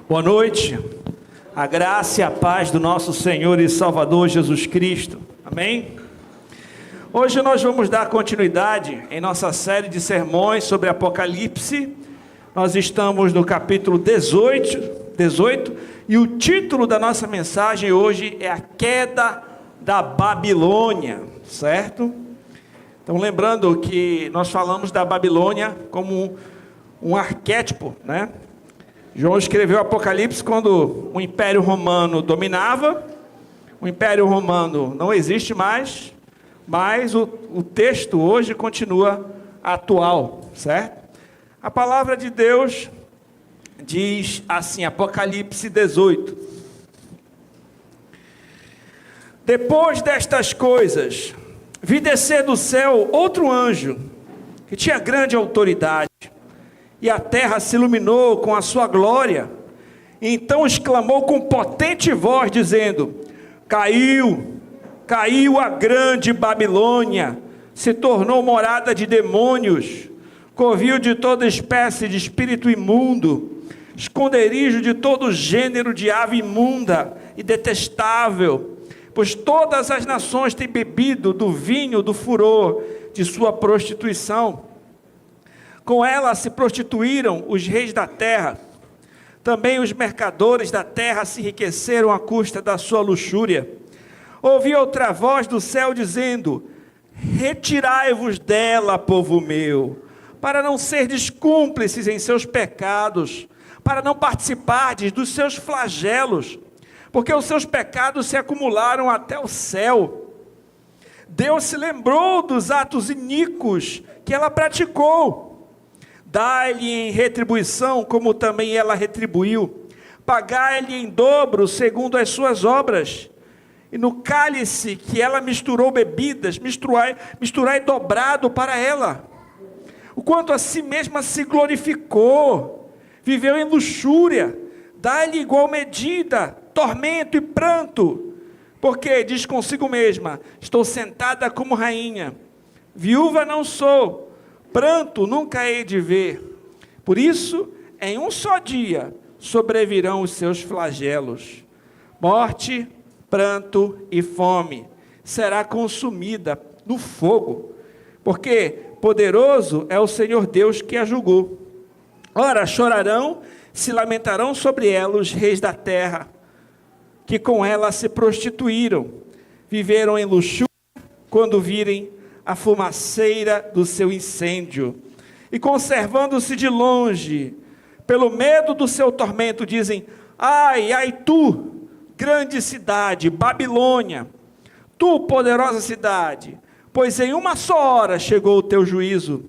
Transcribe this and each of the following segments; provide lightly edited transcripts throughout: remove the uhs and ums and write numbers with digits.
Boa noite, a graça e a paz do nosso Senhor e Salvador Jesus Cristo, amém? Hoje nós vamos dar continuidade em nossa série de sermões sobre Apocalipse. Nós estamos no capítulo 18 e o título da nossa mensagem hoje é a queda da Babilônia, certo? Então lembrando que nós falamos da Babilônia como um arquétipo, né? João escreveu Apocalipse quando o Império Romano dominava. O Império Romano não existe mais, mas o texto hoje continua atual, certo? A palavra de Deus diz assim, Apocalipse 18: Depois destas coisas, vi descer do céu outro anjo, que tinha grande autoridade, e a terra se iluminou com a sua glória. Então exclamou com potente voz, dizendo: Caiu a grande Babilônia, se tornou morada de demônios, covil de toda espécie de espírito imundo, esconderijo de todo gênero de ave imunda e detestável, pois todas as nações têm bebido do vinho do furor de sua prostituição. Com ela se prostituíram os reis da terra, também os mercadores da terra se enriqueceram à custa da sua luxúria. Ouvi outra voz do céu dizendo: Retirai-vos dela, povo meu, para não serdes cúmplices em seus pecados, para não participardes dos seus flagelos, porque os seus pecados se acumularam até o céu. Deus se lembrou dos atos iníquos que ela praticou. Dai-lhe em retribuição, como também ela retribuiu. Pagai-lhe em dobro, segundo as suas obras. E no cálice que ela misturou bebidas, misturai dobrado para ela. O quanto a si mesma se glorificou, viveu em luxúria, dai-lhe igual medida, tormento e pranto. Porque diz consigo mesma: estou sentada como rainha, viúva não sou, pranto nunca hei de ver. Por isso, em um só dia, sobrevirão os seus flagelos. Morte, pranto e fome será consumida no fogo, porque poderoso é o Senhor Deus que a julgou. Ora, chorarão, se lamentarão sobre ela os reis da terra, que com ela se prostituíram, viveram em luxúria, quando virem a fumaceira do seu incêndio, e conservando-se de longe, pelo medo do seu tormento, dizem: ai, ai tu, grande cidade, Babilônia, tu, poderosa cidade, pois em uma só hora chegou o teu juízo.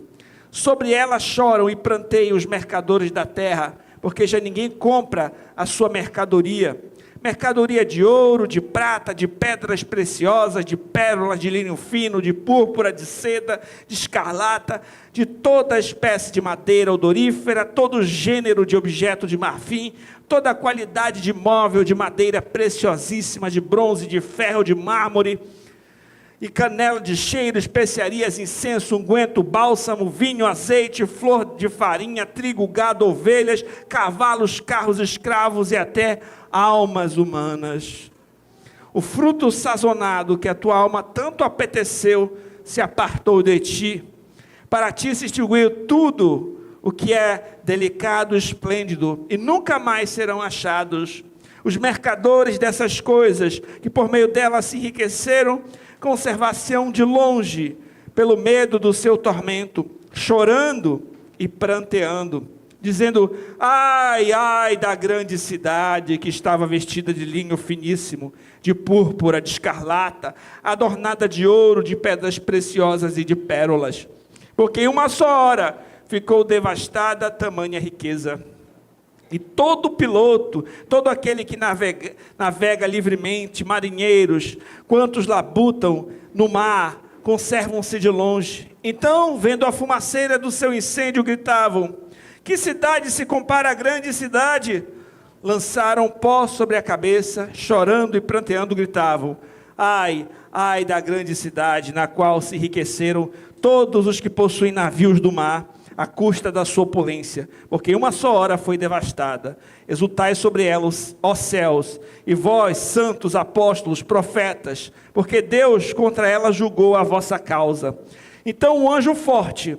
Sobre ela choram e pranteiam os mercadores da terra, porque já ninguém compra a sua mercadoria de ouro, de prata, de pedras preciosas, de pérolas, de linho fino, de púrpura, de seda, de escarlata, de toda espécie de madeira odorífera, todo gênero de objeto de marfim, toda qualidade de móvel, de madeira preciosíssima, de bronze, de ferro, de mármore, e canela de cheiro, especiarias, incenso, unguento, bálsamo, vinho, azeite, flor de farinha, trigo, gado, ovelhas, cavalos, carros, escravos e até almas humanas. O fruto sazonado que a tua alma tanto apeteceu se apartou de ti. Para ti se extinguiu tudo o que é delicado e esplêndido, e nunca mais serão achados. Os mercadores dessas coisas, que por meio delas se enriqueceram, conservar-se-ão de longe, pelo medo do seu tormento, chorando e pranteando, dizendo: ai, ai da grande cidade, que estava vestida de linho finíssimo, de púrpura, de escarlata, adornada de ouro, de pedras preciosas e de pérolas, porque em uma só hora ficou devastada tamanha riqueza. E todo piloto, todo aquele que navega livremente, marinheiros, quantos labutam no mar, conservam-se de longe. Então, vendo a fumaceira do seu incêndio, gritavam: que cidade se compara à grande cidade? Lançaram pó sobre a cabeça, chorando e pranteando, gritavam: ai, ai da grande cidade, na qual se enriqueceram todos os que possuem navios do mar. à custa da sua opulência, porque em uma só hora foi devastada. Exultai sobre ela, ó céus, e vós, santos, apóstolos, profetas, porque Deus contra ela julgou a vossa causa. Então um anjo forte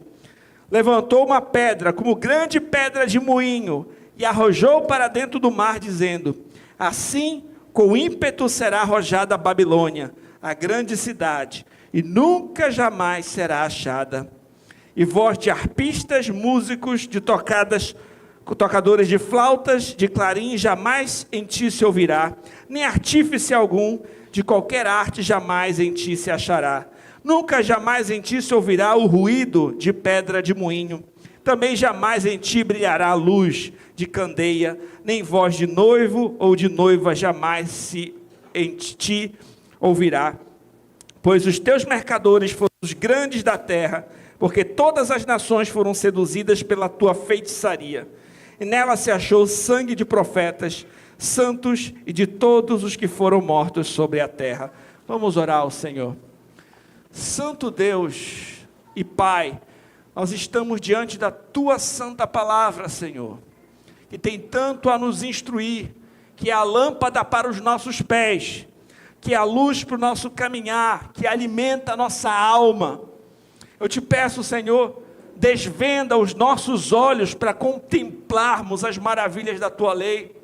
levantou uma pedra, como grande pedra de moinho, e arrojou para dentro do mar, dizendo: assim, com ímpeto será arrojada a Babilônia, a grande cidade, e nunca jamais será achada. E voz de arpistas, músicos, de tocadores de flautas, de clarim, jamais em ti se ouvirá, nem artífice algum de qualquer arte jamais em ti se achará. Nunca jamais em ti se ouvirá o ruído de pedra de moinho. Também jamais em ti brilhará a luz de candeia, nem voz de noivo ou de noiva jamais se em ti ouvirá. Pois os teus mercadores foram os grandes da terra, porque todas as nações foram seduzidas pela tua feitiçaria. E nela se achou sangue de profetas, santos e de todos os que foram mortos sobre a terra. Vamos orar ao Senhor. Santo Deus e Pai, nós estamos diante da Tua santa palavra, Senhor, que tem tanto a nos instruir, que é a lâmpada para os nossos pés, que é a luz para o nosso caminhar, que alimenta a nossa alma. Eu te peço, Senhor, desvenda os nossos olhos para contemplarmos as maravilhas da Tua lei.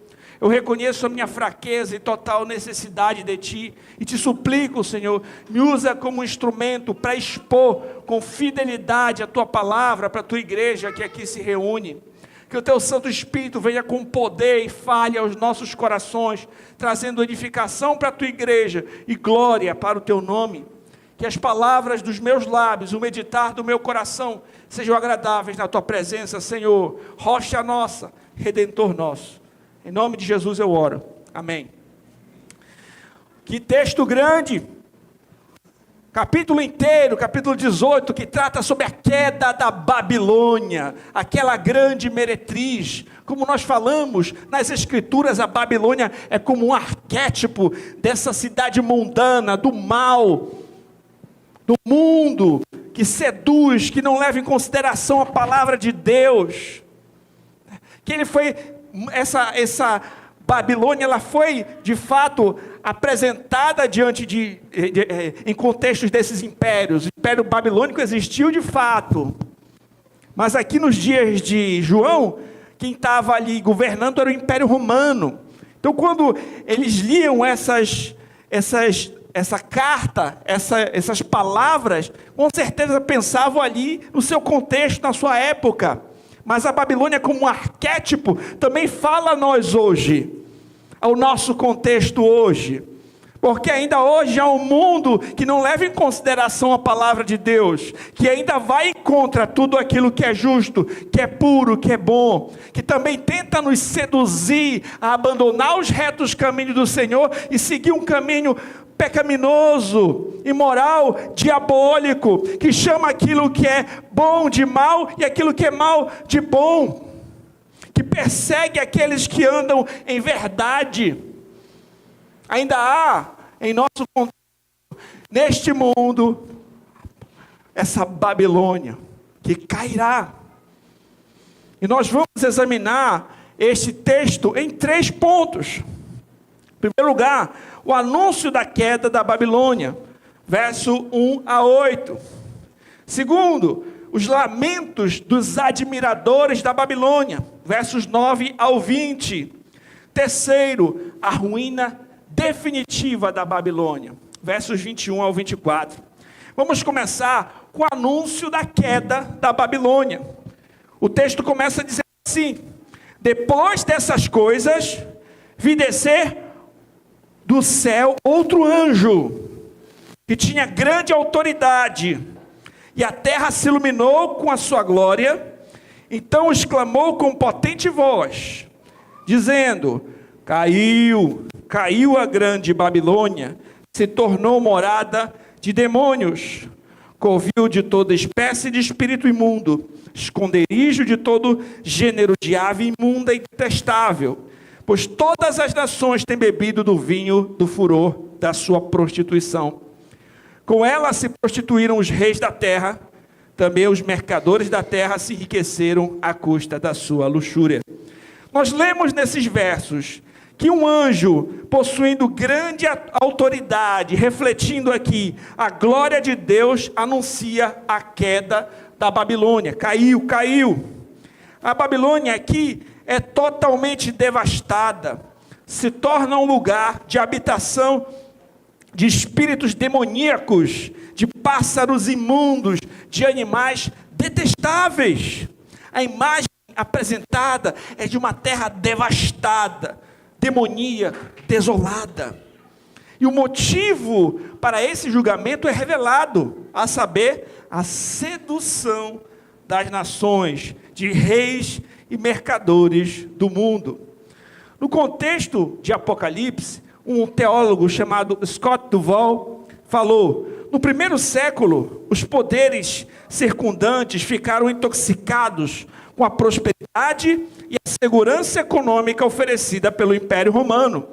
Eu reconheço a minha fraqueza e total necessidade de Ti, e te suplico, Senhor, me usa como instrumento para expor com fidelidade a Tua palavra para a Tua igreja que aqui se reúne. Que o Teu Santo Espírito venha com poder e fale aos nossos corações, trazendo edificação para a Tua igreja e glória para o Teu nome. Que as palavras dos meus lábios, o meditar do meu coração, sejam agradáveis na Tua presença, Senhor, rocha nossa, Redentor nosso. Em nome de Jesus eu oro. Amém. Que texto grande. Capítulo inteiro, capítulo 18, que trata sobre a queda da Babilônia, aquela grande meretriz. Como nós falamos nas Escrituras, a Babilônia é como um arquétipo dessa cidade mundana, do mal, do mundo, que seduz, que não leva em consideração a palavra de Deus. Que ele foi... Essa Babilônia, ela foi de fato apresentada diante em contextos desses impérios. O Império Babilônico existiu de fato, mas aqui nos dias de João, quem estava ali governando era o Império Romano. Então quando eles liam essa carta, essas palavras, com certeza pensavam ali no seu contexto, na sua época. Mas a Babilônia, como um arquétipo, também fala a nós hoje, ao nosso contexto hoje, porque ainda hoje há um mundo que não leva em consideração a palavra de Deus, que ainda vai contra tudo aquilo que é justo, que é puro, que é bom, que também tenta nos seduzir a abandonar os retos caminhos do Senhor e seguir um caminho pecaminoso, imoral, diabólico, que chama aquilo que é bom de mal e aquilo que é mal de bom, que persegue aqueles que andam em verdade. Ainda há em nosso contexto, neste mundo, essa Babilônia que cairá. E nós vamos examinar este texto em 3 pontos. Em primeiro lugar, o anúncio da queda da Babilônia, verso 1 a 8. Segundo, os lamentos dos admiradores da Babilônia, versos 9 ao 20. Terceiro, a ruína definitiva da Babilônia, versos 21 ao 24. Vamos começar com o anúncio da queda da Babilônia. O texto começa dizendo assim: depois dessas coisas, vi descer do céu outro anjo, que tinha grande autoridade, e a terra se iluminou com a sua glória. Então exclamou com potente voz, dizendo: caiu a grande Babilônia, se tornou morada de demônios, covil de toda espécie de espírito imundo, esconderijo de todo gênero de ave imunda e detestável. Pois todas as nações têm bebido do vinho do furor da sua prostituição. Com ela se prostituíram os reis da terra, também os mercadores da terra se enriqueceram à custa da sua luxúria. Nós lemos nesses versos que um anjo, possuindo grande autoridade, refletindo aqui a glória de Deus, anuncia a queda da Babilônia. Caiu. A Babilônia aqui é totalmente devastada, se torna um lugar de habitação de espíritos demoníacos, de pássaros imundos, de animais detestáveis. A imagem apresentada é de uma terra devastada, demoníaca, desolada. E o motivo para esse julgamento é revelado, a saber, a sedução das nações, de reis e mercadores do mundo. No contexto de Apocalipse, um teólogo chamado Scott Duval falou: no primeiro século, os poderes circundantes ficaram intoxicados com a prosperidade e a segurança econômica oferecida pelo Império Romano,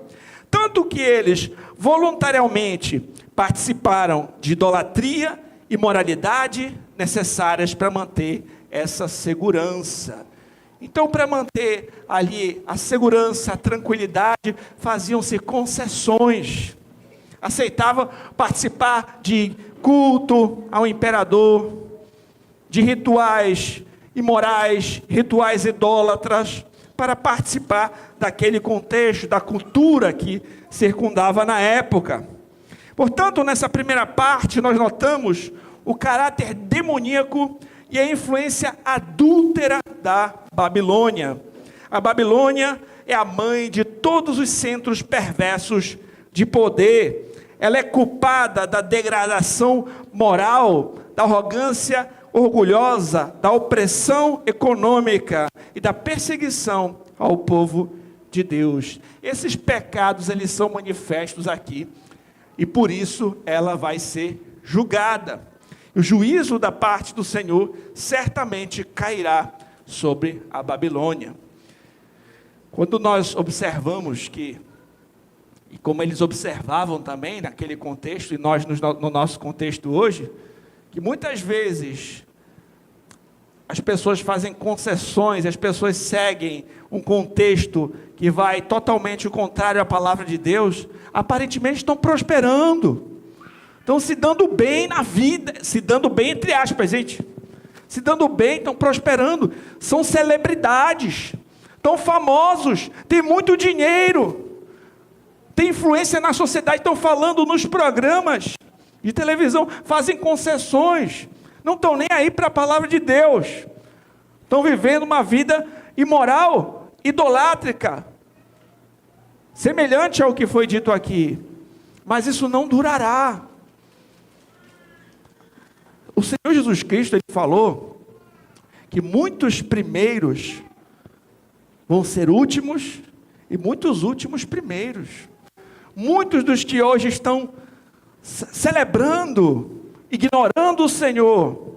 tanto que eles voluntariamente participaram de idolatria e moralidade necessárias para manter essa segurança. Então, para manter ali a segurança, a tranquilidade, faziam-se concessões. Aceitavam participar de culto ao imperador, de rituais imorais, rituais idólatras, para participar daquele contexto, da cultura que circundava na época. Portanto, nessa primeira parte, nós notamos o caráter demoníaco e a influência adúltera da Babilônia. A Babilônia é a mãe de todos os centros perversos de poder. Ela é culpada da degradação moral, da arrogância orgulhosa, da opressão econômica e da perseguição ao povo de Deus. Esses pecados, eles são manifestos aqui, e por isso ela vai ser julgada. O juízo da parte do Senhor certamente cairá sobre a Babilônia. Quando nós observamos que, e como eles observavam também naquele contexto, e nós no nosso contexto hoje, que muitas vezes as pessoas fazem concessões, as pessoas seguem um contexto que vai totalmente o contrário à palavra de Deus, aparentemente estão prosperando, estão se dando bem na vida, se dando bem entre aspas, gente, se dando bem, estão prosperando, são celebridades, estão famosos, têm muito dinheiro, têm influência na sociedade, estão falando nos programas de televisão, fazem concessões, não estão nem aí para a palavra de Deus, estão vivendo uma vida imoral, idolátrica, semelhante ao que foi dito aqui, mas isso não durará. O Senhor Jesus Cristo, Ele falou que muitos primeiros vão ser últimos e muitos últimos primeiros. Muitos dos que hoje estão celebrando, ignorando o Senhor,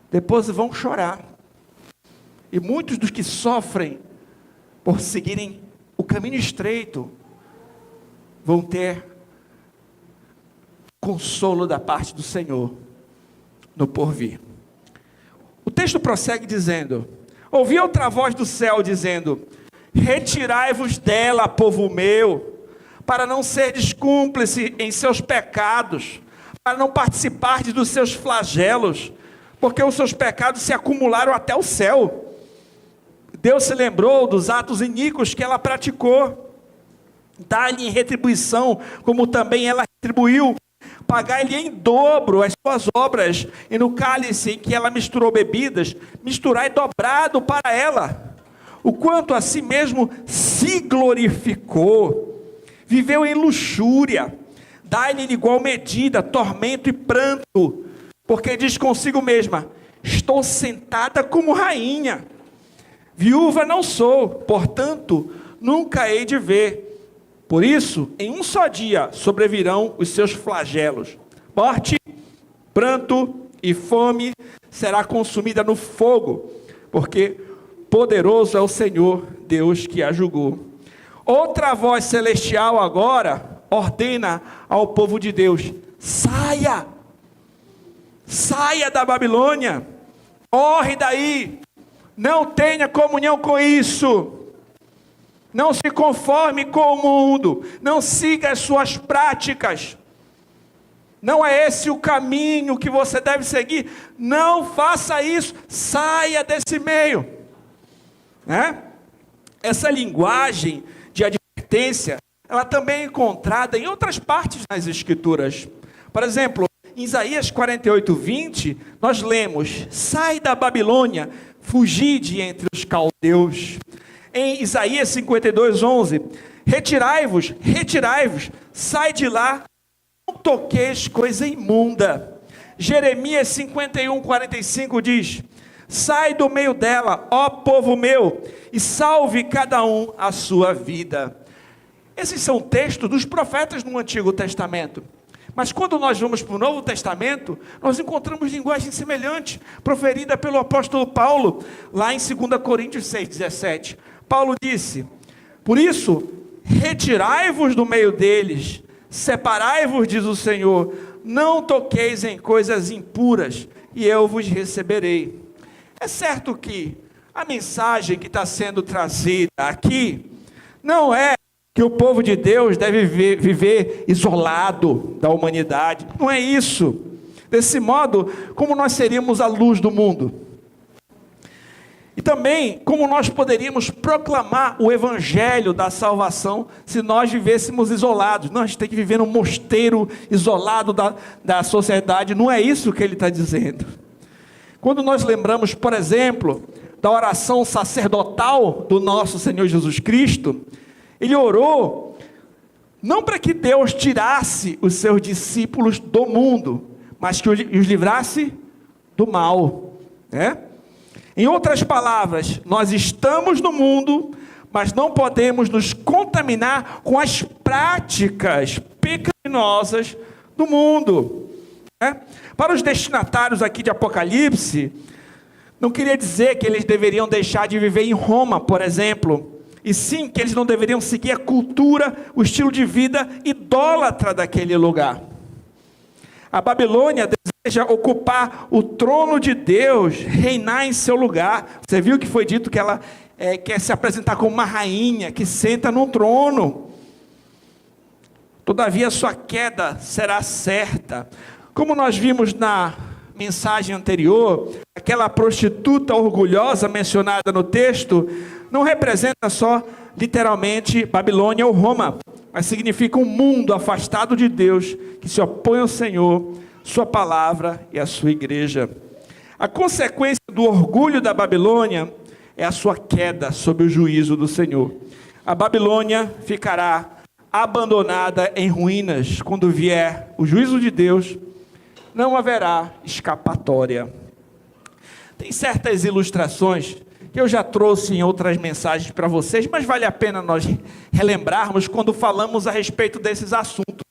depois vão chorar. E muitos dos que sofrem por seguirem o caminho estreito, vão ter consolo da parte do Senhor no porvir. O texto prossegue dizendo: ouvi outra voz do céu dizendo: retirai-vos dela, povo meu, para não serdes cúmplice em seus pecados, para não participardes dos seus flagelos, porque os seus pecados se acumularam até o céu. Deus se lembrou dos atos iníquos que ela praticou, dá-lhe em retribuição, como também ela retribuiu, pagai-lhe em dobro as suas obras, e no cálice em que ela misturou bebidas, misturai dobrado para ela, o quanto a si mesmo se glorificou, viveu em luxúria, dai-lhe em igual medida tormento e pranto, porque diz consigo mesma: estou sentada como rainha, viúva não sou, portanto nunca hei de ver. Por isso, em um só dia sobrevirão os seus flagelos. Morte, pranto e fome será consumida no fogo, porque poderoso é o Senhor Deus que a julgou. Outra voz celestial agora ordena ao povo de Deus: saia, Saia da Babilônia, corre daí, não tenha comunhão com isso. Não se conforme com o mundo, não siga as suas práticas. Não é esse o caminho que você deve seguir. Não faça isso, saia desse meio. Essa linguagem de advertência, ela também é encontrada em outras partes das Escrituras. Por exemplo, em Isaías 48:20, nós lemos: sai da Babilônia, fugi de entre os caldeus. Em Isaías 52:11, retirai-vos, sai de lá, não toqueis coisa imunda. Jeremias 51:45 diz: sai do meio dela, ó povo meu, e salve cada um a sua vida. Esses são textos dos profetas no Antigo Testamento. Mas quando nós vamos para o Novo Testamento, nós encontramos linguagem semelhante, proferida pelo apóstolo Paulo, lá em 2 Coríntios 6:17. Paulo disse: por isso, retirai-vos do meio deles, separai-vos, diz o Senhor, não toqueis em coisas impuras, e eu vos receberei. É certo que a mensagem que está sendo trazida aqui, não é que o povo de Deus deve viver isolado da humanidade, não é isso. Desse modo, como nós seríamos a luz do mundo? E também, como nós poderíamos proclamar o evangelho da salvação se nós vivêssemos isolados? Não, a gente tem que viver num mosteiro isolado da sociedade. Não é isso que ele está dizendo. Quando nós lembramos, por exemplo, da oração sacerdotal do nosso Senhor Jesus Cristo, ele orou, não para que Deus tirasse os seus discípulos do mundo, mas que os livrasse do mal, Em outras palavras, nós estamos no mundo, mas não podemos nos contaminar com as práticas pecaminosas do mundo. Para os destinatários aqui de Apocalipse, não queria dizer que eles deveriam deixar de viver em Roma, por exemplo, e sim que eles não deveriam seguir a cultura, o estilo de vida idólatra daquele lugar. A Babilônia deseja ocupar o trono de Deus, reinar em seu lugar. Você viu que foi dito que ela quer se apresentar como uma rainha, que senta num trono. Todavia sua queda será certa. Como nós vimos na mensagem anterior, aquela prostituta orgulhosa mencionada no texto, não representa só literalmente Babilônia ou Roma, mas significa um mundo afastado de Deus, que se opõe ao Senhor, sua palavra e a sua igreja. A consequência do orgulho da Babilônia é a sua queda sob o juízo do Senhor. A Babilônia ficará abandonada em ruínas. Quando vier o juízo de Deus, não haverá escapatória. Tem certas ilustrações que eu já trouxe em outras mensagens para vocês, mas vale a pena nós relembrarmos quando falamos a respeito desses assuntos,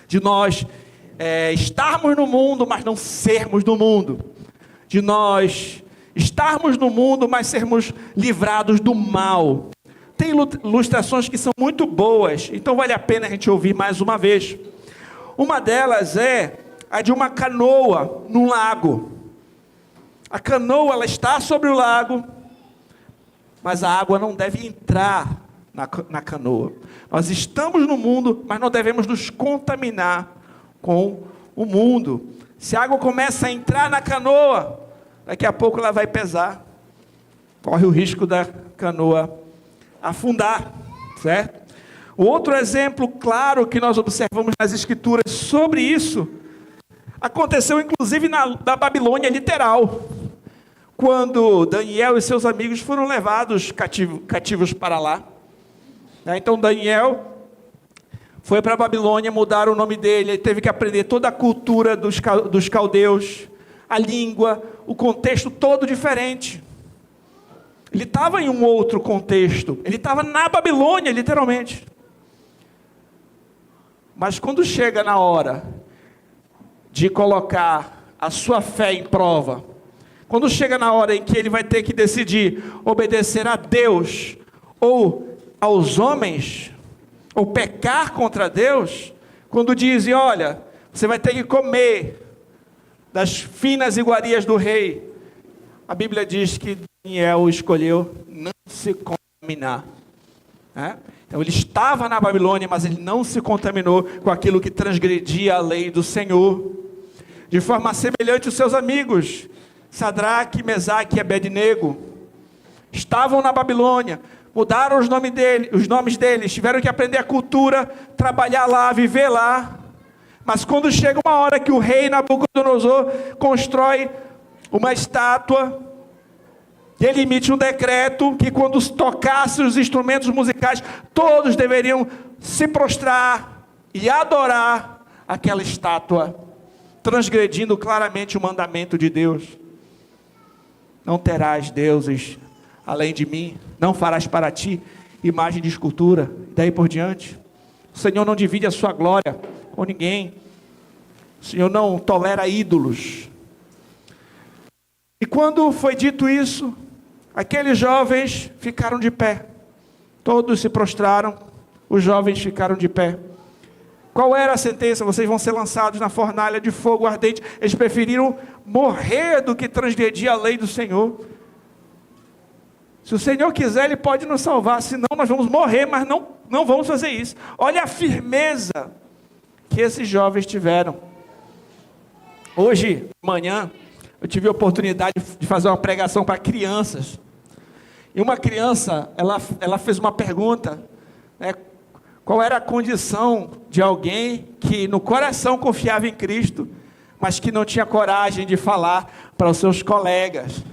de nós estarmos no mundo, mas não sermos do mundo, de nós estarmos no mundo, mas sermos livrados do mal. Tem ilustrações que são muito boas, então vale a pena a gente ouvir mais uma vez. Uma delas é a de uma canoa num lago. A canoa, ela está sobre o lago, mas a água não deve entrar na canoa. Nós estamos no mundo, mas não devemos nos contaminar com o mundo. Se a água começa a entrar na canoa, daqui a pouco ela vai pesar. Corre o risco da canoa afundar, certo? O outro exemplo claro que nós observamos nas Escrituras sobre isso, aconteceu inclusive na Babilônia literal, quando Daniel e seus amigos foram levados cativos para lá. Então Daniel foi para a Babilônia, mudaram o nome dele, ele teve que aprender toda a cultura dos caldeus, a língua, o contexto todo diferente. Ele estava em um outro contexto, ele estava na Babilônia, literalmente. Mas quando chega na hora de colocar a sua fé em prova, quando chega na hora em que ele vai ter que decidir obedecer a Deus ou aos homens, ou pecar contra Deus, quando dizem, olha, você vai ter que comer das finas iguarias do rei, a Bíblia diz que Daniel escolheu não se contaminar. Então ele estava na Babilônia, mas ele não se contaminou com aquilo que transgredia a lei do Senhor. De forma semelhante, os seus amigos, Sadraque, Mesaque e Abednego, estavam na Babilônia, mudaram os nomes deles, tiveram que aprender a cultura, trabalhar lá, viver lá. Mas quando chega uma hora que o rei Nabucodonosor constrói uma estátua, ele emite um decreto que quando tocasse os instrumentos musicais, todos deveriam se prostrar e adorar aquela estátua, transgredindo claramente o mandamento de Deus. Não terás deuses além de mim, não farás para ti imagem de escultura, daí por diante. O Senhor não divide a sua glória com ninguém, o Senhor não tolera ídolos. E quando foi dito isso, aqueles jovens ficaram de pé, todos se prostraram, os jovens ficaram de pé. Qual era a sentença? Vocês vão ser lançados na fornalha de fogo ardente. Eles preferiram morrer do que transgredir a lei do Senhor. Se o Senhor quiser, Ele pode nos salvar, senão nós vamos morrer, mas não vamos fazer isso. Olha a firmeza que esses jovens tiveram. Hoje, de manhã, eu tive a oportunidade de fazer uma pregação para crianças. E uma criança, ela fez uma pergunta, né? Qual era a condição de alguém que no coração confiava em Cristo, mas que não tinha coragem de falar para os seus colegas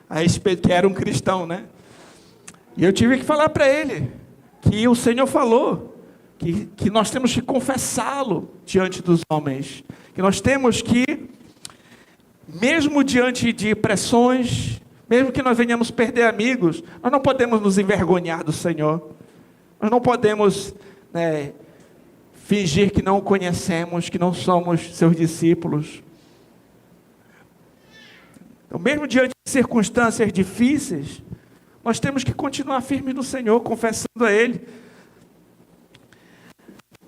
a respeito que era um cristão, né? E eu tive que falar para ele que o Senhor falou que nós temos que confessá-lo diante dos homens, que nós temos que, mesmo diante de pressões, mesmo que nós venhamos perder amigos, nós não podemos nos envergonhar do Senhor. Nós não podemos fingir que não o conhecemos, que não somos seus discípulos. Então, mesmo diante de circunstâncias difíceis, nós temos que continuar firmes no Senhor, confessando a Ele.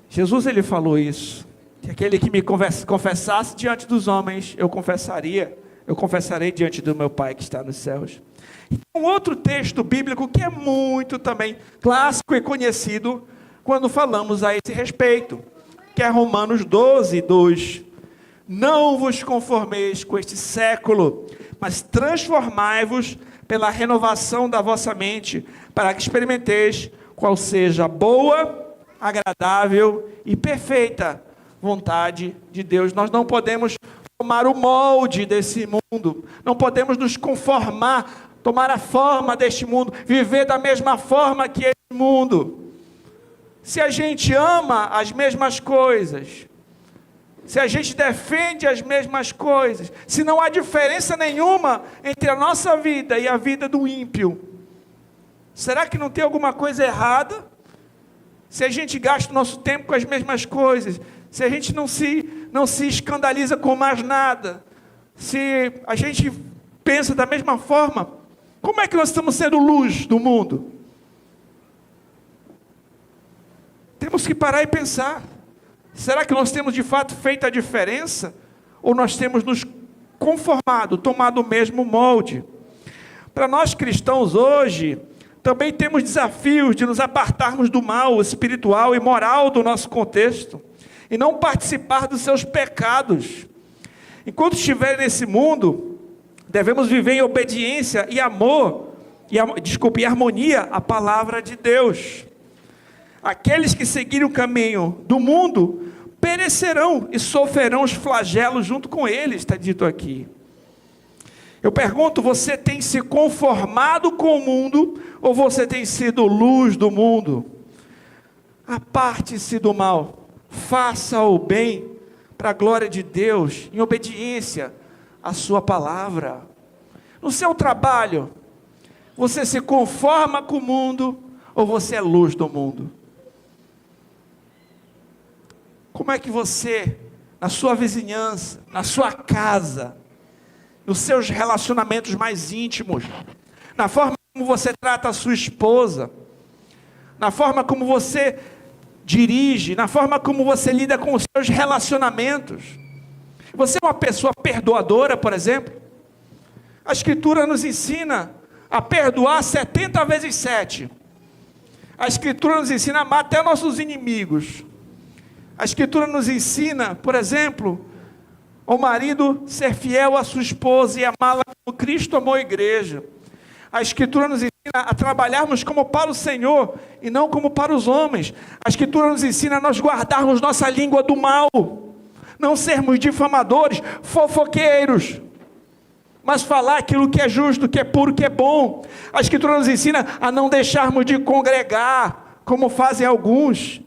Jesus, Ele falou isso, que aquele que me confessasse diante dos homens, eu confessarei diante do meu Pai que está nos céus. Um outro texto bíblico que é muito também clássico e conhecido quando falamos a esse respeito, que é Romanos 12, 2. Não vos conformeis com este século, mas transformai-vos pela renovação da vossa mente, para que experimenteis qual seja a boa, agradável e perfeita vontade de Deus. Nós não podemos tomar o molde desse mundo, não podemos nos conformar, tomar a forma deste mundo, viver da mesma forma que este mundo. Se a gente ama as mesmas coisas, se a gente defende as mesmas coisas, se não há diferença nenhuma entre a nossa vida e a vida do ímpio, será que não tem alguma coisa errada? Se a gente gasta o nosso tempo com as mesmas coisas, se a gente não se escandaliza com mais nada, se a gente pensa da mesma forma, como é que nós estamos sendo luz do mundo? Temos que parar e pensar. Será que nós temos de fato feito a diferença? Ou nós temos nos conformado, tomado o mesmo molde? Para nós cristãos hoje, também temos desafios de nos apartarmos do mal espiritual e moral do nosso contexto, e não participar dos seus pecados. Enquanto estiver nesse mundo, devemos viver em obediência e amor, e harmonia à palavra de Deus. Aqueles que seguirem o caminho do mundo perecerão e sofrerão os flagelos junto com eles, está dito aqui. Eu pergunto, você tem se conformado com o mundo, ou você tem sido luz do mundo? Aparte-se do mal, faça o bem, para a glória de Deus, em obediência à sua palavra. No seu trabalho, você se conforma com o mundo, ou você é luz do mundo? Como é que você, na sua vizinhança, na sua casa, nos seus relacionamentos mais íntimos, na forma como você trata a sua esposa, na forma como você dirige, na forma como você lida com os seus relacionamentos, Você é uma pessoa perdoadora, por exemplo? A Escritura nos ensina a perdoar 70 vezes 7. A Escritura nos ensina a amar até nossos inimigos. A Escritura nos ensina, por exemplo, ao marido ser fiel à sua esposa e amá-la como Cristo amou a igreja. A Escritura nos ensina a trabalharmos como para o Senhor e não como para os homens. A Escritura nos ensina a nós guardarmos nossa língua do mal, não sermos difamadores, fofoqueiros, mas falar aquilo que é justo, que é puro, que é bom. A Escritura nos ensina a não deixarmos de congregar, como fazem alguns.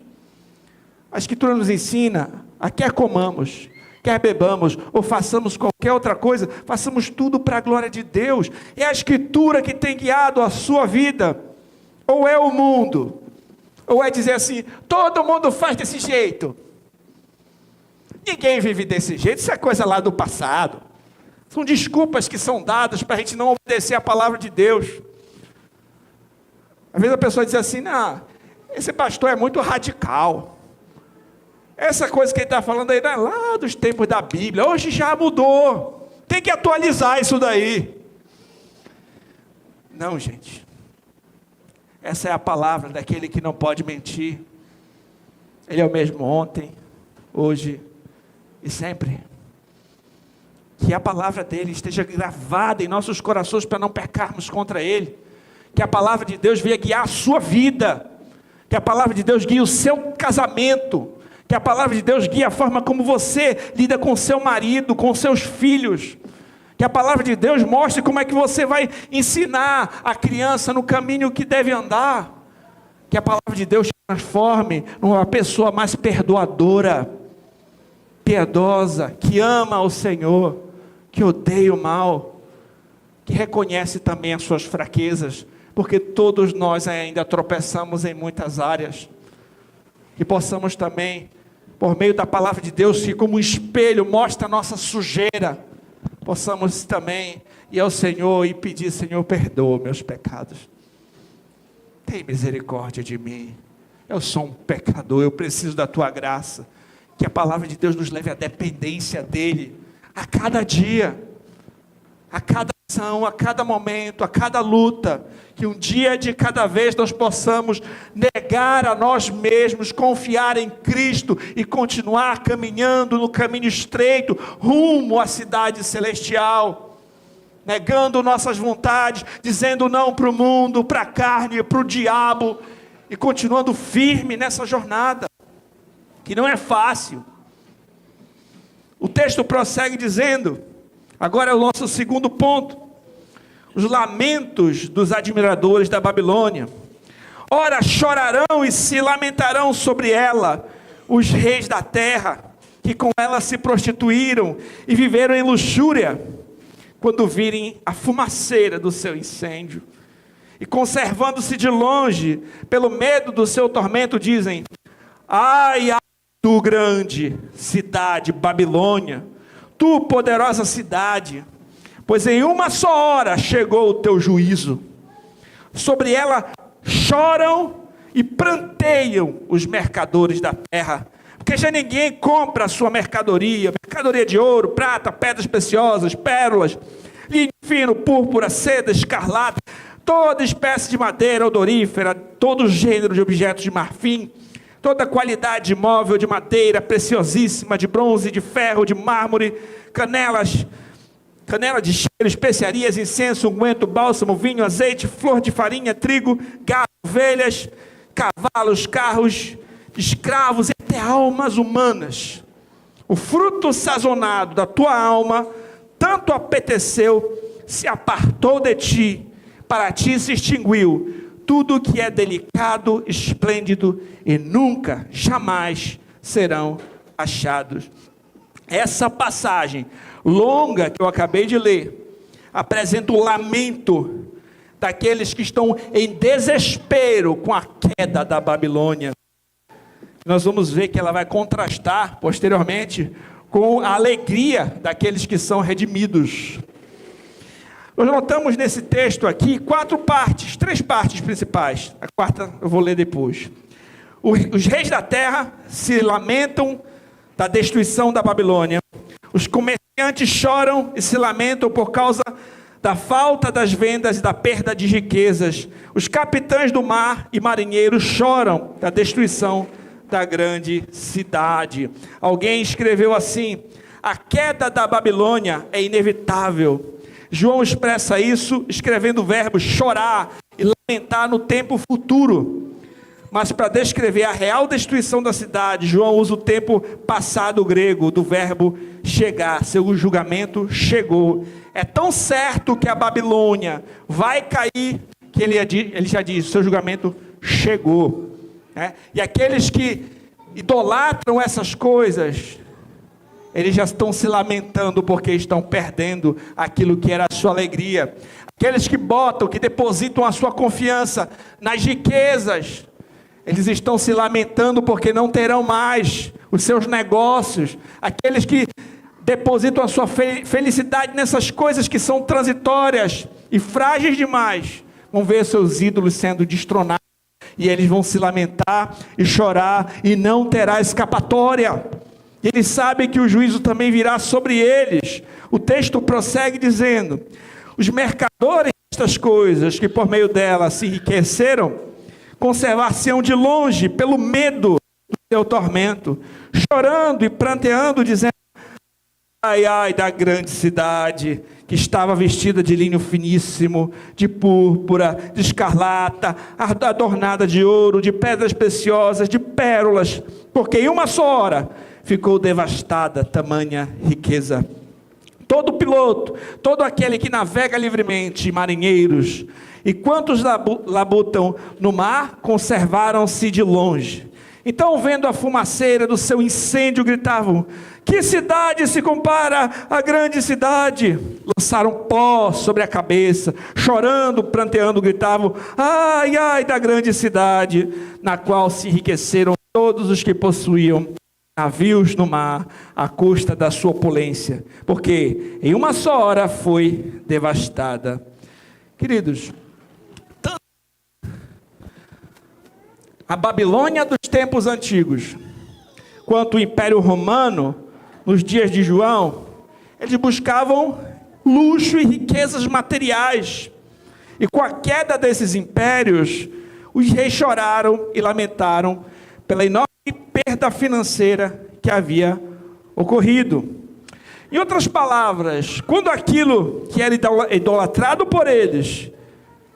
A Escritura nos ensina a quer comamos, quer bebamos, ou façamos qualquer outra coisa, façamos tudo para a glória de Deus. É a Escritura que tem guiado a sua vida, ou é o mundo? Ou é dizer assim, todo mundo faz desse jeito. Ninguém vive desse jeito, isso é coisa lá do passado. São desculpas que são dadas para a gente não obedecer a palavra de Deus. Às vezes a pessoa diz assim, não, esse pastor é muito radical. Essa coisa que ele está falando aí não é lá dos tempos da Bíblia, hoje já mudou. Tem que atualizar isso daí. Não, gente. Essa é a palavra daquele que não pode mentir. Ele é o mesmo ontem, hoje e sempre. Que a palavra dele esteja gravada em nossos corações para não pecarmos contra ele. Que a palavra de Deus venha guiar a sua vida. Que a palavra de Deus guie o seu casamento. Que a palavra de Deus guie a forma como você lida com seu marido, com seus filhos. Que a palavra de Deus mostre como é que você vai ensinar a criança no caminho que deve andar. Que a palavra de Deus te transforme numa pessoa mais perdoadora, piedosa, que ama o Senhor, que odeia o mal, que reconhece também as suas fraquezas, porque todos nós ainda tropeçamos em muitas áreas. Que possamos também, por meio da palavra de Deus, que como um espelho mostra a nossa sujeira, possamos também ir ao Senhor e pedir, Senhor, perdoa meus pecados. Tem misericórdia de mim. Eu sou um pecador, eu preciso da tua graça. Que a palavra de Deus nos leve à dependência dele, a cada dia, a cada ação, a cada momento, a cada luta. Que um dia de cada vez nós possamos negar a nós mesmos, confiar em Cristo e continuar caminhando no caminho estreito, rumo à cidade celestial, negando nossas vontades, dizendo não para o mundo, para a carne, para o diabo, e continuando firme nessa jornada, que não é fácil. O texto prossegue dizendo, agora é o nosso segundo ponto, os lamentos dos admiradores da Babilônia. Ora, chorarão e se lamentarão sobre ela os reis da terra, que com ela se prostituíram e viveram em luxúria, quando virem a fumaceira do seu incêndio, e conservando-se de longe, pelo medo do seu tormento, dizem, ai, ai, tu grande cidade Babilônia, tu poderosa cidade, pois em uma só hora chegou o teu juízo. Sobre ela choram e pranteiam os mercadores da terra, porque já ninguém compra a sua mercadoria de ouro, prata, pedras preciosas, pérolas, linho fino, púrpura, seda, escarlata, toda espécie de madeira odorífera, todo gênero de objetos de marfim, toda qualidade de móvel de madeira preciosíssima, de bronze, de ferro, de mármore, canela de cheiro, especiarias, incenso, unguento, bálsamo, vinho, azeite, flor de farinha, trigo, gado, ovelhas, cavalos, carros, escravos e até almas humanas. O fruto sazonado da tua alma tanto apeteceu, se apartou de ti, para ti se extinguiu tudo que é delicado, esplêndido e nunca, jamais serão achados. Essa passagem longa que eu acabei de ler apresenta o lamento daqueles que estão em desespero com a queda da Babilônia. Nós vamos ver que ela vai contrastar posteriormente com a alegria daqueles que são redimidos. Nós notamos nesse texto aqui três partes principais. A quarta eu vou ler depois. Os reis da terra se lamentam da destruição da Babilônia. Os comerciantes choram e se lamentam por causa da falta das vendas e da perda de riquezas. Os capitães do mar e marinheiros choram da destruição da grande cidade. Alguém escreveu assim: a queda da Babilônia é inevitável. João expressa isso escrevendo o verbo chorar e lamentar no tempo futuro. Mas para descrever a real destruição da cidade, João usa o tempo passado grego do verbo chegar. Seu julgamento chegou. É tão certo que a Babilônia vai cair, que ele já diz, seu julgamento chegou. E aqueles que idolatram essas coisas, eles já estão se lamentando porque estão perdendo aquilo que era a sua alegria. Aqueles que depositam a sua confiança nas riquezas, eles estão se lamentando porque não terão mais os seus negócios. Aqueles que depositam a sua felicidade nessas coisas que são transitórias e frágeis demais, vão ver seus ídolos sendo destronados, e eles vão se lamentar e chorar, e não terá escapatória. E eles sabem que o juízo também virá sobre eles. O texto prossegue dizendo: os mercadores destas coisas, que por meio delas se enriqueceram, conservar-se-ão de longe pelo medo do seu tormento, chorando e pranteando, dizendo: ai, ai da grande cidade, que estava vestida de linho finíssimo, de púrpura, de escarlata, adornada de ouro, de pedras preciosas, de pérolas, porque em uma só hora ficou devastada tamanha riqueza. Todo piloto, todo aquele que navega livremente, marinheiros, e quantos labutam no mar, conservaram-se de longe. Então, vendo a fumaceira do seu incêndio, gritavam: que cidade se compara à grande cidade? Lançaram pó sobre a cabeça, chorando, pranteando, gritavam: ai, ai da grande cidade, na qual se enriqueceram todos os que possuíam navios no mar, à custa da sua opulência, porque em uma só hora foi devastada. Queridos, a Babilônia dos tempos antigos, quanto o Império Romano, nos dias de João, eles buscavam luxo e riquezas materiais, e com a queda desses impérios, os reis choraram e lamentaram pela enorme perda financeira que havia ocorrido. Em outras palavras, quando aquilo que era idolatrado por eles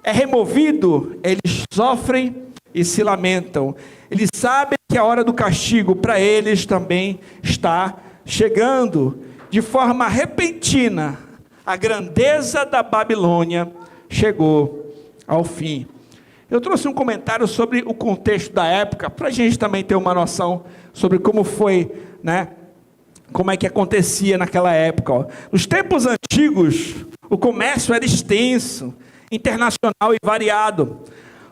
é removido, eles sofrem e se lamentam. Eles sabem que a hora do castigo para eles também está chegando. De forma repentina, a grandeza da Babilônia chegou ao fim. Eu trouxe um comentário sobre o contexto da época, para a gente também ter uma noção sobre como foi, como é que acontecia naquela época. Nos tempos antigos, o comércio era extenso, internacional e variado.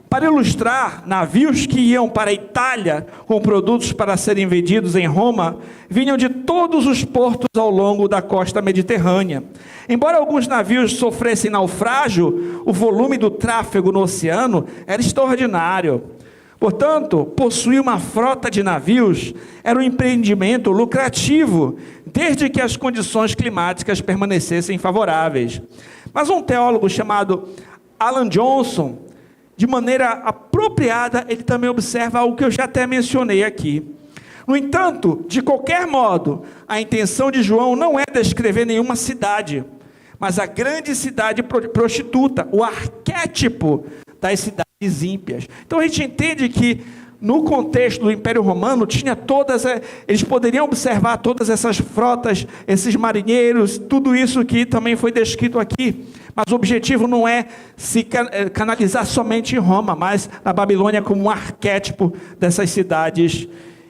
Para ilustrar, navios que iam para a Itália com produtos para serem vendidos em Roma, vinham de todos os portos ao longo da costa mediterrânea. Embora alguns navios sofressem naufrágio, o volume do tráfego no oceano era extraordinário. Portanto, possuir uma frota de navios era um empreendimento lucrativo, desde que as condições climáticas permanecessem favoráveis. Mas um teólogo chamado Alan Johnson, de maneira apropriada, ele também observa algo que eu já até mencionei aqui. No entanto, de qualquer modo, a intenção de João não é descrever nenhuma cidade, mas a grande cidade prostituta, o arquétipo das cidades ímpias. Então a gente entende que no contexto do Império Romano, eles poderiam observar todas essas frotas, esses marinheiros, tudo isso que também foi descrito aqui. Mas o objetivo não é se canalizar somente em Roma, mas na Babilônia como um arquétipo dessas cidades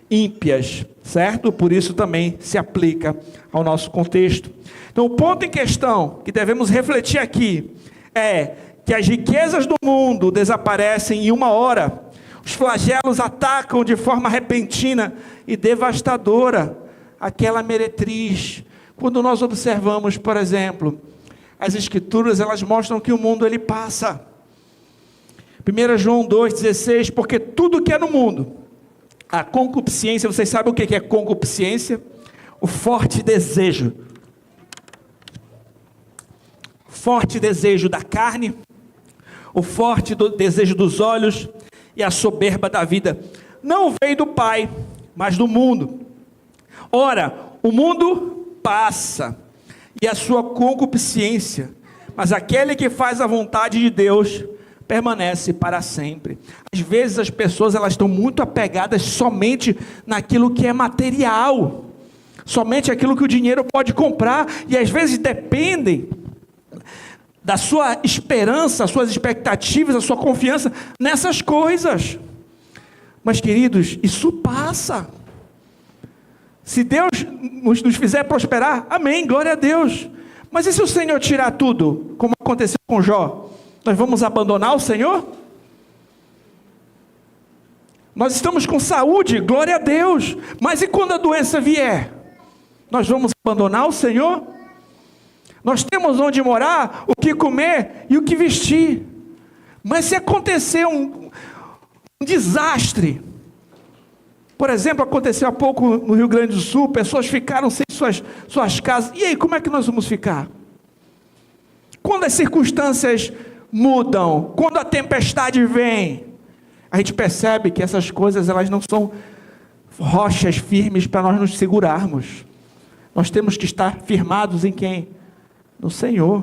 ímpias, certo? Por isso também se aplica ao nosso contexto. Então o ponto em questão que devemos refletir aqui é que as riquezas do mundo desaparecem em uma hora. Os flagelos atacam de forma repentina e devastadora aquela meretriz. Quando nós observamos, por exemplo, as escrituras, elas mostram que o mundo ele passa. 1 João 2,16, porque tudo que é no mundo, a concupiscência, vocês sabem o que é concupiscência? O forte desejo forte desejo da carne, o forte desejo dos olhos e a soberba da vida não veio do Pai, mas do mundo. Ora, o mundo passa e a sua concupiscência, mas aquele que faz a vontade de Deus permanece para sempre. Às vezes as pessoas elas estão muito apegadas somente naquilo que é material, somente aquilo que o dinheiro pode comprar, e às vezes dependem da sua esperança, as suas expectativas, a sua confiança nessas coisas. Mas queridos, isso passa. Se Deus nos fizer prosperar, amém, glória a Deus. Mas e se o Senhor tirar tudo, como aconteceu com Jó? Nós vamos abandonar o Senhor? Nós estamos com saúde, glória a Deus. Mas e quando a doença vier? Nós vamos abandonar o Senhor? Nós temos onde morar, o que comer e o que vestir. Mas se acontecer um desastre, por exemplo, aconteceu há pouco no Rio Grande do Sul, pessoas ficaram sem suas casas, e aí como é que nós vamos ficar? Quando as circunstâncias mudam, quando a tempestade vem, a gente percebe que essas coisas elas não são rochas firmes para nós nos segurarmos. Nós temos que estar firmados em quem? No Senhor.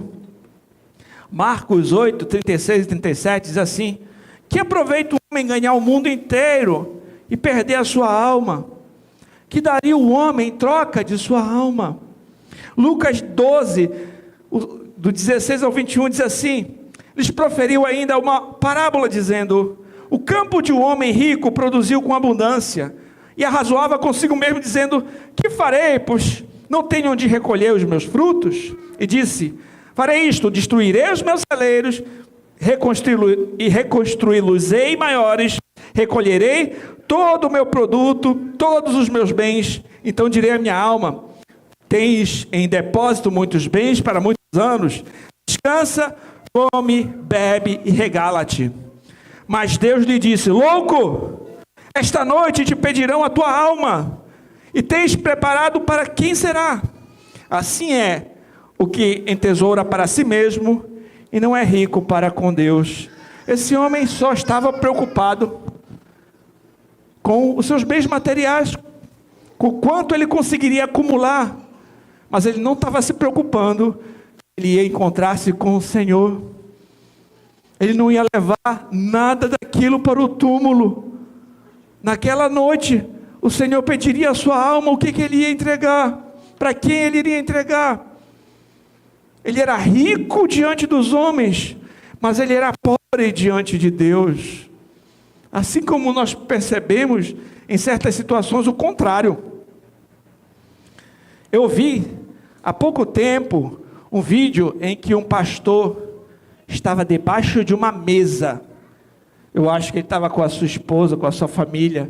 Marcos 8, 36 e 37 diz assim: que aproveita o homem ganhar o mundo inteiro e perder a sua alma? Que daria o homem em troca de sua alma? Lucas 12, do 16 ao 21 diz assim: lhes proferiu ainda uma parábola dizendo: o campo de um homem rico produziu com abundância, e arrazoava consigo mesmo dizendo: que farei, pois não tenho onde recolher os meus frutos? E disse: farei isto, destruirei os meus celeiros, reconstruí-los-ei maiores, recolherei todo o meu produto, todos os meus bens. Então direi à minha alma: tens em depósito muitos bens para muitos anos, descansa, come, bebe e regala-te. Mas Deus lhe disse: louco, esta noite te pedirão a tua alma, e tens preparado para quem será? Assim é o que entesoura para si mesmo e não é rico para com Deus. Esse homem só estava preocupado com os seus bens materiais, com quanto ele conseguiria acumular, mas ele não estava se preocupando, ele ia encontrar-se com o Senhor, ele não ia levar nada daquilo para o túmulo. Naquela noite, o Senhor pediria a sua alma, o que ele ia entregar, para quem ele iria entregar. Ele era rico diante dos homens, mas ele era pobre diante de Deus. Assim como nós percebemos em certas situações o contrário. Eu vi há pouco tempo um vídeo em que um pastor estava debaixo de uma mesa. Eu acho que ele estava com a sua esposa, com a sua família,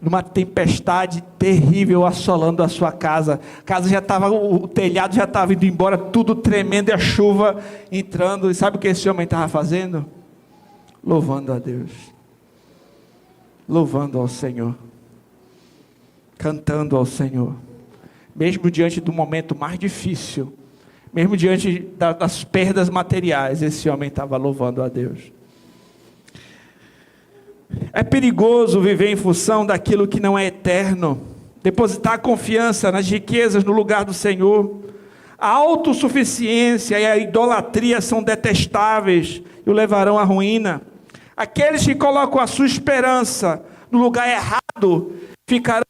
numa tempestade terrível assolando a sua casa. A casa já estava, o telhado já estava indo embora, tudo tremendo, e a chuva entrando. E sabe o que esse homem estava fazendo? Louvando a Deus, louvando ao Senhor, cantando ao Senhor, mesmo diante do momento mais difícil, mesmo diante das perdas materiais, esse homem estava louvando a Deus. É perigoso viver em função daquilo que não é eterno, depositar confiança nas riquezas no lugar do Senhor. A autossuficiência e a idolatria são detestáveis e o levarão à ruína. Aqueles que colocam a sua esperança no lugar errado ficarão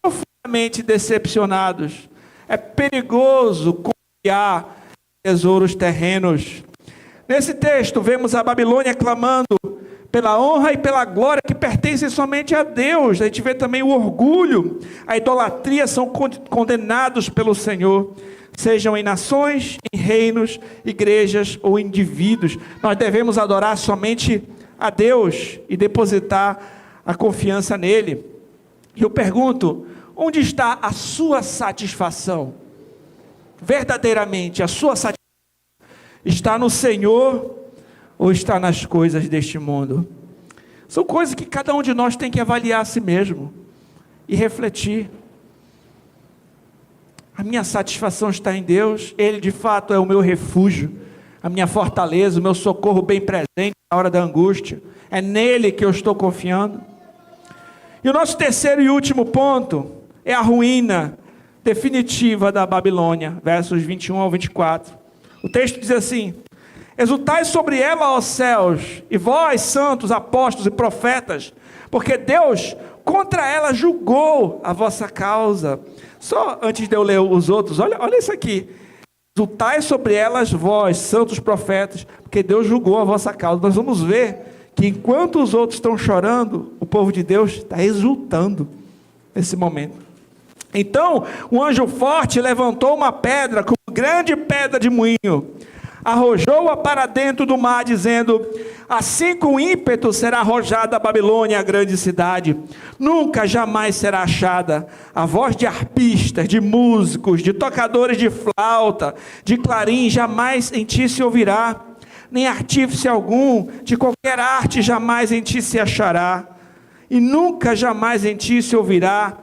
profundamente decepcionados. É perigoso confiar em tesouros terrenos. Nesse texto vemos a Babilônia clamando pela honra e pela glória que pertencem somente a Deus. A gente vê também o orgulho, a idolatria são condenados pelo Senhor, sejam em nações, em reinos, igrejas ou indivíduos. Nós devemos adorar somente a Deus e depositar a confiança nele. E eu pergunto: onde está a sua satisfação? Verdadeiramente, a sua satisfação está no Senhor ou está nas coisas deste mundo? São coisas que cada um de nós tem que avaliar a si mesmo e refletir. A minha satisfação está em Deus. Ele de fato é o meu refúgio, a minha fortaleza, o meu socorro bem presente na hora da angústia. É nele que eu estou confiando. E o nosso terceiro e último ponto é a ruína definitiva da Babilônia, versos 21 ao 24. O texto diz assim: exultai sobre ela, ó céus, e vós, santos, apóstolos e profetas, porque Deus contra ela julgou a vossa causa. Só antes de eu ler os outros, olha isso aqui. Exultai sobre elas, vós, santos profetas, porque Deus julgou a vossa causa. Nós vamos ver que enquanto os outros estão chorando, o povo de Deus está exultando nesse momento. Então, um anjo forte levantou uma pedra, como grande pedra de moinho, arrojou-a para dentro do mar, dizendo: assim com ímpeto será arrojada a Babilônia, a grande cidade, nunca jamais será achada. A voz de arpistas, de músicos, de tocadores de flauta, de clarim, jamais em ti se ouvirá, nem artífice algum, de qualquer arte jamais em ti se achará, e nunca jamais em ti se ouvirá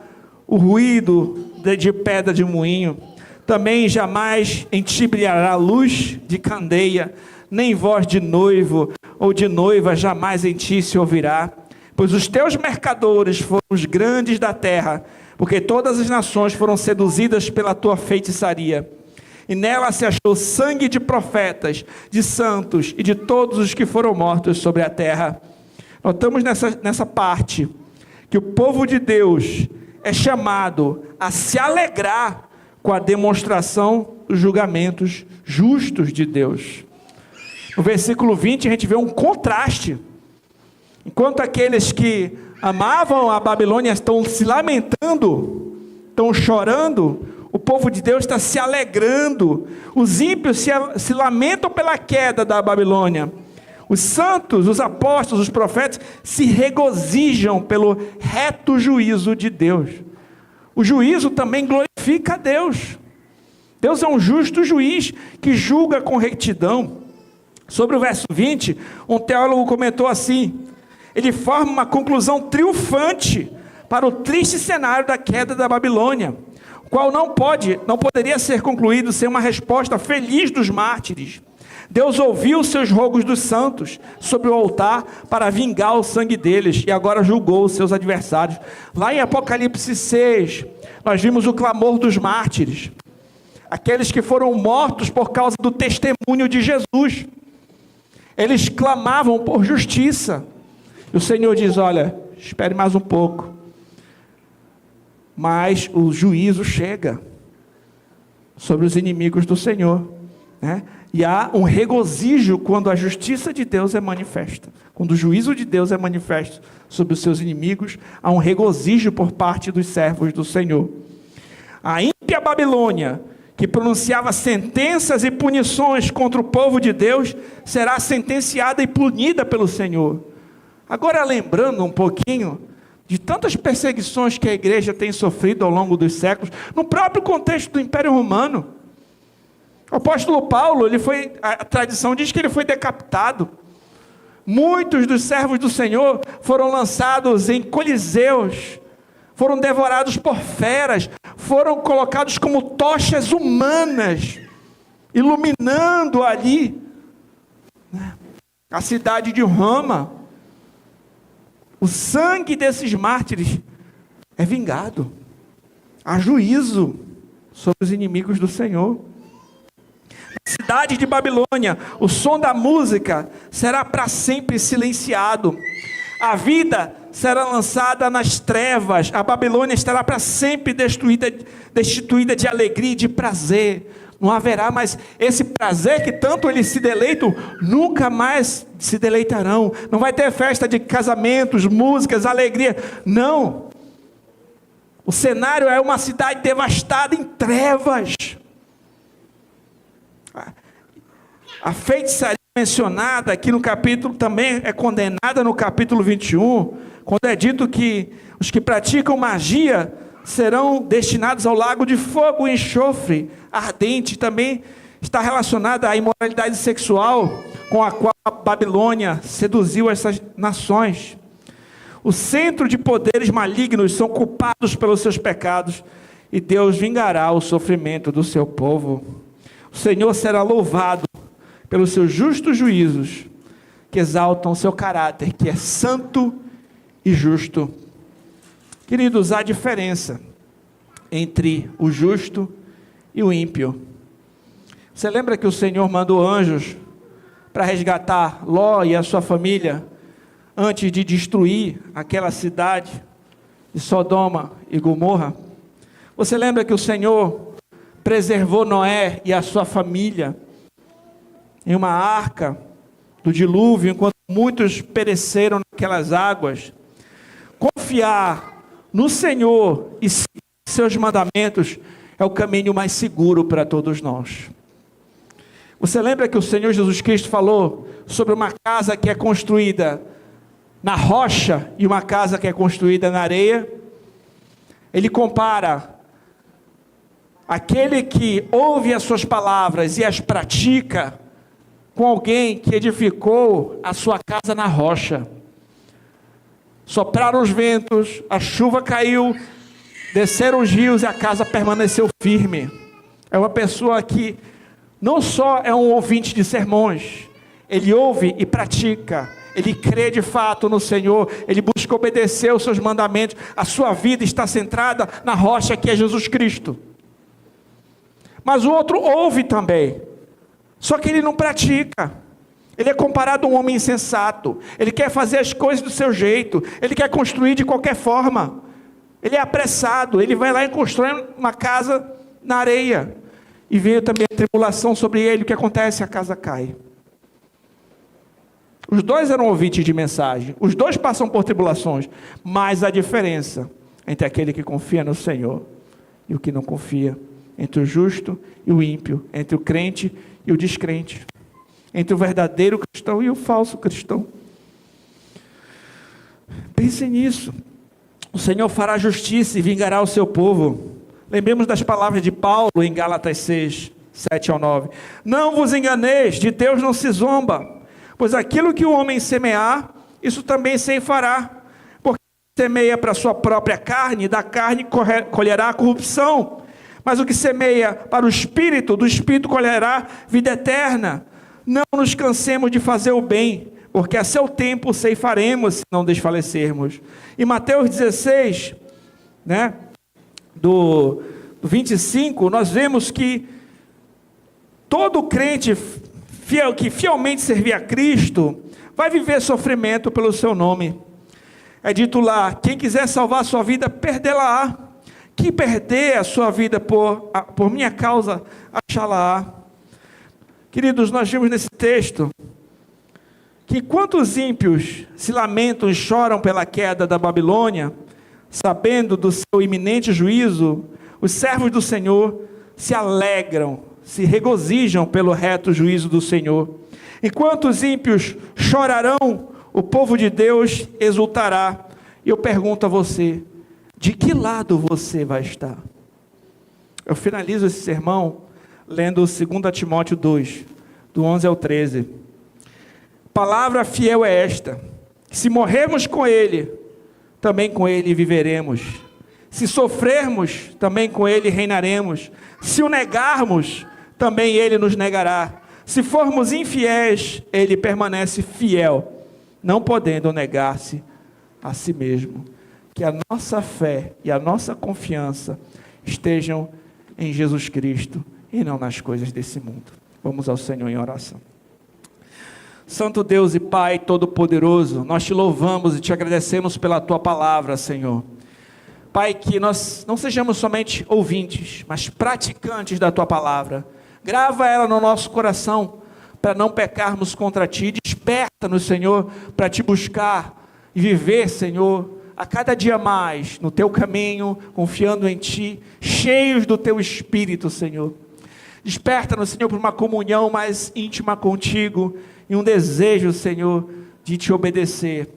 o ruído de pedra de moinho. Também jamais em ti brilhará luz de candeia, nem voz de noivo ou de noiva jamais em ti se ouvirá. Pois os teus mercadores foram os grandes da terra, porque todas as nações foram seduzidas pela tua feitiçaria. E nela se achou sangue de profetas, de santos e de todos os que foram mortos sobre a terra. Notamos nessa parte que o povo de Deus é chamado a se alegrar com a demonstração dos julgamentos justos de Deus. No versículo 20 a gente vê um contraste. Enquanto aqueles que amavam a Babilônia estão se lamentando, estão chorando, o povo de Deus está se alegrando. Os ímpios se lamentam pela queda da Babilônia. Os santos, os apóstolos, os profetas se regozijam pelo reto juízo de Deus. O juízo também glorifica a Deus. Deus é um justo juiz que julga com retidão. Sobre o verso 20, um teólogo comentou assim: ele forma uma conclusão triunfante para o triste cenário da queda da Babilônia, o qual não poderia ser concluído sem uma resposta feliz dos mártires. Deus ouviu os seus rogos dos santos sobre o altar para vingar o sangue deles, e agora julgou os seus adversários. Lá em Apocalipse 6, nós vimos o clamor dos mártires, aqueles que foram mortos por causa do testemunho de Jesus. Eles clamavam por justiça, e o Senhor diz: olha, espere mais um pouco, mas o juízo chega sobre os inimigos do Senhor, né? E há um regozijo quando a justiça de Deus é manifesta. Quando o juízo de Deus é manifesto sobre os seus inimigos, há um regozijo por parte dos servos do Senhor. A ímpia Babilônia, que pronunciava sentenças e punições contra o povo de Deus, será sentenciada e punida pelo Senhor. Agora, lembrando um pouquinho de tantas perseguições que a igreja tem sofrido ao longo dos séculos, no próprio contexto do Império Romano. O apóstolo Paulo, a tradição diz que ele foi decapitado. Muitos dos servos do Senhor foram lançados em coliseus, foram devorados por feras, foram colocados como tochas humanas, iluminando ali, né, a cidade de Roma. O sangue desses mártires é vingado. Há juízo sobre os inimigos do Senhor. Cidade de Babilônia, o som da música será para sempre silenciado. A vida será lançada nas trevas. A Babilônia estará para sempre destituída de alegria e de prazer. Não haverá mais esse prazer que tanto eles se deleitam, nunca mais se deleitarão. Não vai ter festa de casamentos, músicas, alegria. Não. O cenário é uma cidade devastada em trevas. A feitiçaria mencionada aqui no capítulo também é condenada no capítulo 21, quando é dito que os que praticam magia serão destinados ao lago de fogo e enxofre ardente. Também está relacionada à imoralidade sexual com a qual a Babilônia seduziu essas nações. O centro de poderes malignos são culpados pelos seus pecados e Deus vingará o sofrimento do seu povo. O Senhor será louvado pelos seus justos juízos, que exaltam o seu caráter, que é santo e justo. Queridos, há diferença entre o justo e o ímpio. Você lembra que o Senhor mandou anjos para resgatar Ló e a sua família antes de destruir aquela cidade de Sodoma e Gomorra? Você lembra que o Senhor preservou Noé e a sua família em uma arca do dilúvio, enquanto muitos pereceram naquelas águas? Confiar no Senhor e seus mandamentos é o caminho mais seguro para todos nós. Você lembra que o Senhor Jesus Cristo falou sobre uma casa que é construída na rocha e uma casa que é construída na areia? Ele compara aquele que ouve as suas palavras e as pratica com alguém que edificou a sua casa na rocha. Sopraram os ventos, a chuva caiu, desceram os rios e a casa permaneceu firme. É uma pessoa que não só é um ouvinte de sermões, ele ouve e pratica, ele crê de fato no Senhor, ele busca obedecer os seus mandamentos, a sua vida está centrada na rocha que é Jesus Cristo. Mas o outro ouve também, só que ele não pratica. Ele é comparado a um homem insensato, ele quer fazer as coisas do seu jeito, ele quer construir de qualquer forma, ele é apressado, ele vai lá e constrói uma casa na areia, e veio também a tribulação sobre ele. O que acontece? A casa cai. Os dois eram ouvintes de mensagem, os dois passam por tribulações, mas a diferença entre aquele que confia no Senhor e o que não confia, entre o justo e o ímpio, entre o crente e o descrente, entre o verdadeiro cristão e o falso cristão. Pense nisso. O Senhor fará justiça e vingará o seu povo. Lembremos das palavras de Paulo em Gálatas 6, 7 ao 9. Não vos enganeis, de Deus não se zomba, pois aquilo que o homem semear, isso também se fará. Porque semeia para a sua própria carne, da carne colherá a corrupção. Mas o que semeia para o Espírito, do Espírito colherá vida eterna. Não nos cansemos de fazer o bem, porque a seu tempo ceifaremos, se não desfalecermos. Em Mateus 16, do 25, nós vemos que todo crente fiel, que fielmente servir a Cristo, vai viver sofrimento pelo seu nome. É dito lá: quem quiser salvar a sua vida, perdê-la-á. Quem perder a sua vida por minha causa, achá-la-á. Queridos, nós vimos nesse texto que quantos ímpios se lamentam e choram pela queda da Babilônia, sabendo do seu iminente juízo, os servos do Senhor se alegram, se regozijam pelo reto juízo do Senhor. Enquanto os ímpios chorarão, o povo de Deus exultará. E eu pergunto a você, de que lado você vai estar? Eu finalizo esse sermão lendo 2 Timóteo 2, do 11 ao 13. Palavra fiel é esta: se morrermos com Ele, também com Ele viveremos. Se sofrermos, também com Ele reinaremos. Se o negarmos, também Ele nos negará. Se formos infiéis, Ele permanece fiel, não podendo negar-se a si mesmo. Que a nossa fé e a nossa confiança estejam em Jesus Cristo e não nas coisas desse mundo. Vamos ao Senhor em oração. Santo Deus e Pai Todo-Poderoso, nós te louvamos e te agradecemos pela Tua palavra, Senhor. Pai, que nós não sejamos somente ouvintes, mas praticantes da Tua palavra. Grava ela no nosso coração, para não pecarmos contra Ti. Desperta-nos, Senhor, para Te buscar e viver, Senhor, a cada dia mais no Teu caminho, confiando em Ti, cheios do Teu Espírito, Senhor. Desperta-nos, Senhor, para uma comunhão mais íntima contigo e um desejo, Senhor, de Te obedecer.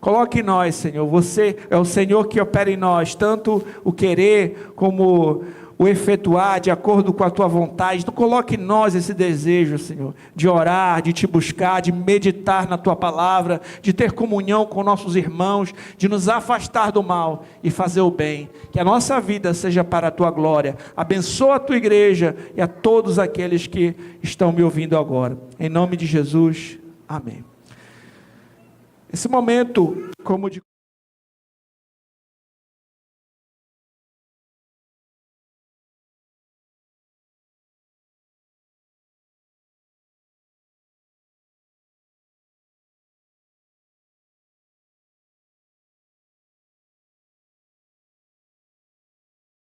Coloque em nós, Senhor, você é o Senhor que opera em nós, tanto o querer como o efetuar de acordo com a tua vontade. Tu coloque em nós esse desejo, Senhor, de orar, de te buscar, de meditar na tua palavra, de ter comunhão com nossos irmãos, de nos afastar do mal e fazer o bem. Que a nossa vida seja para a tua glória. Abençoa a tua igreja e a todos aqueles que estão me ouvindo agora. Em nome de Jesus, amém. Esse momento, como de